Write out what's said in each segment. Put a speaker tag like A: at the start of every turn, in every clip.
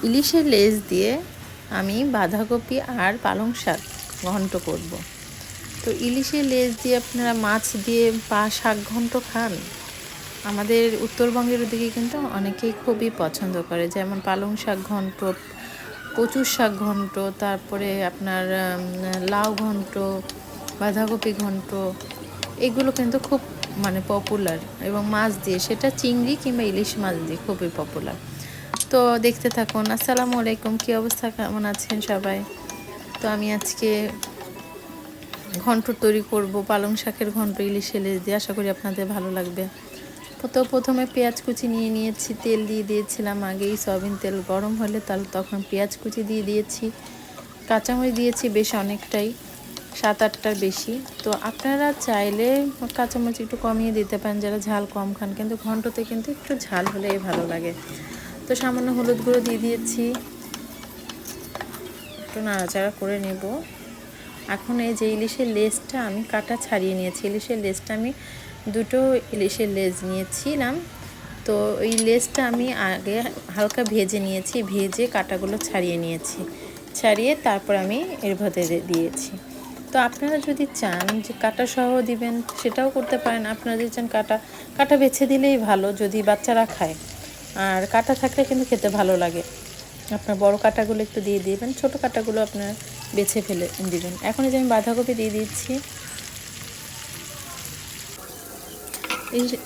A: ইলিশের লেজ দিয়ে আমি বাঁধাকপি আর পালং শাক ঘন্ট করব। তো ইলিশের লেজ দিয়ে আপনারা মাছ দিয়ে শাক ঘন্ট খান? আমাদের উত্তরবঙ্গের ওদিকে কিন্তু অনেকেই খুবই পছন্দ করে, যেমন পালং শাক ঘন্ট, কচুর শাক ঘন্ট, তারপরে আপনার লাউ ঘন্ট, বাঁধাকপি ঘন্ট, এগুলো কিন্তু খুব পপুলার, এবং মাছ দিয়ে, সেটা চিংড়ি কিংবা ইলিশ মাছ দিয়ে খুবই পপুলার। তো দেখতে থাকুন। আসসালামু আলাইকুম, কী অবস্থা, কেমন আছেন সবাই? তো আমি আজকে ঘন্ট তৈরি করব, পালং শাকের ঘন্ট ইলিশের লেজ দিয়ে। আশা করি আপনাদের ভালো লাগবে। তো প্রথমে পেঁয়াজ কুচি নিয়ে নিয়েছি, তেল দিয়ে দিয়েছিলাম আগেই, সয়াবিন তেল গরম হলে তখন পেঁয়াজ কুচি দিয়ে দিয়েছি, কাঁচামরিচ দিয়েছি বেশ অনেকটাই, 7-8টার বেশি। তো আপনারা চাইলে কাঁচামরিচ একটু কমিয়ে দিতে পারেন যারা ঝাল কম খান, কিন্তু ঘন্টতে কিন্তু একটু ঝাল হলেই ভালো লাগে। তো সামান্য হলুদ গুঁড়ো দিয়ে দিয়েছি, একটু নাড়াচাড়া করে নেব। এখন এই যে ইলিশের লেজটা আমি কাটা ছাড়িয়ে নিয়েছি, ইলিশের লেজটা আমি দুটো ইলিশের লেজ নিয়েছিলাম। তো এই লেজটা আমি আগে হালকা ভেজে নিয়েছি, ভেজে কাটাগুলো ছাড়িয়ে নিয়েছি, ছাড়িয়ে তারপর আমি এর ভেতরে দিয়েছি। তো আপনারা যদি চান যে কাটা সহ দিবেন সেটাও করতে পারেন। আপনারা যদি চান কাটা বেছে দিলেই ভালো, যদি বাচ্চারা খায়। আর কাটা থাকলে কিন্তু খেতে ভালো লাগে। আপনার বড় কাটাগুলো একটু দিয়ে দিবেন, ছোটো কাটাগুলো আপনার বেছে ফেলে দিবেন। এখন এই যে আমি বাঁধাকপি দিয়ে দিচ্ছি।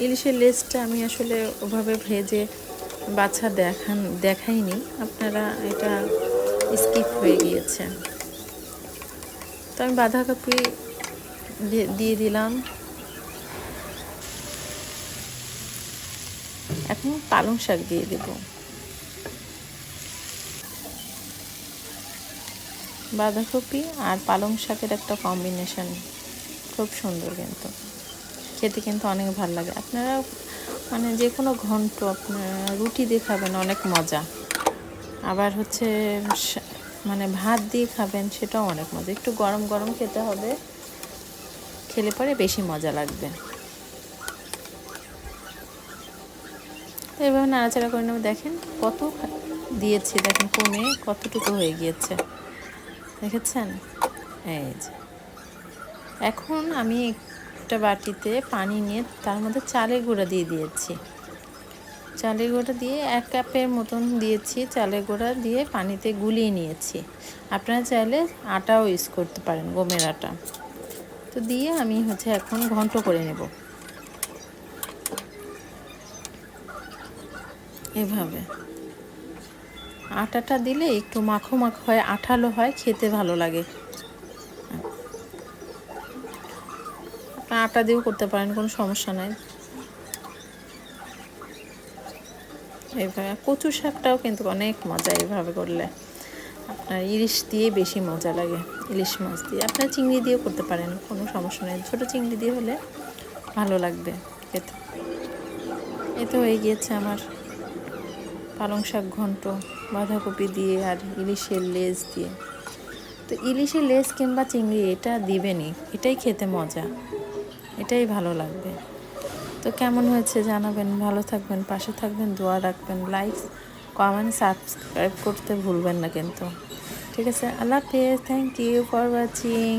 A: ইলিশের লেজটা আমি আসলে ওভাবে ভেজে বাছা দেখাইনি, আপনারা এটা স্কিপ হয়ে গিয়েছে। তো আমি বাঁধাকপি দিয়ে দিলাম। এখন পালং শাক দিয়ে দেব। বাঁধাকপি আর পালং শাকের একটা কম্বিনেশন খুব সুন্দর, কিন্তু খেতে কিন্তু অনেক ভালো লাগে। আপনারা যে কোনো ঘন্ট আপনারা রুটি দিয়ে খাবেন, অনেক মজা। আবার হচ্ছে ভাত দিয়ে খাবেন, সেটাও অনেক মজা। একটু গরম গরম খেতে হবে, খেলে পরে বেশি মজা লাগবে। এভাবে নাড়াচাড়া করে নেব। দেখেন কত দিয়েছি, দেখেন কমে কতটুকু হয়ে গিয়েছে, দেখেছেন? এই যে এখন আমি একটা বাটিতে পানি নিয়ে তার মধ্যে চালের গুঁড়া দিয়ে দিয়েছি। চালের গুঁড়া দিয়ে 1 কাপের মতন দিয়েছি, চালের গুঁড়া দিয়ে পানিতে গুলিয়ে নিয়েছি। আপনারা চাইলে আটাও ইউজ করতে পারেন, গমের আটা। তো দিয়ে আমি এখন ঘন্ট করে নেব এভাবে। আটাটা দিলে একটু মাখো মাখো হয়, আঠালো হয়, খেতে ভালো লাগে। আপনার আটা দিয়েও করতে পারেন, কোনো সমস্যা নাই। এইভাবে কচু শাকটাও কিন্তু অনেক মজা এইভাবে করলে। আপনার ইলিশ দিয়ে বেশি মজা লাগে, ইলিশ মাছ দিয়ে। আপনার চিংড়ি দিয়েও করতে পারেন, কোনো সমস্যা নেই, ছোটো চিংড়ি দিয়ে হলে ভালো লাগবে খেতে। এই তো হয়ে গিয়েছে আমার পালং শাক ঘন্ট বাঁধাকপি দিয়ে আর ইলিশের লেজ দিয়ে। তো ইলিশের লেজ কিংবা চিংড়ি এটা দিবেনই, এটাই খেতে মজা, এটাই ভালো লাগবে। তো কেমন হয়েছে জানাবেন, ভালো থাকবেন, পাশে থাকবেন, দোয়া রাখবেন, লাইক কমেন্ট সাবস্ক্রাইব করতে ভুলবেন না কিন্তু। ঠিক আছে, আল্লাহ হাফেজ, থ্যাংক ইউ ফর ওয়াচিং।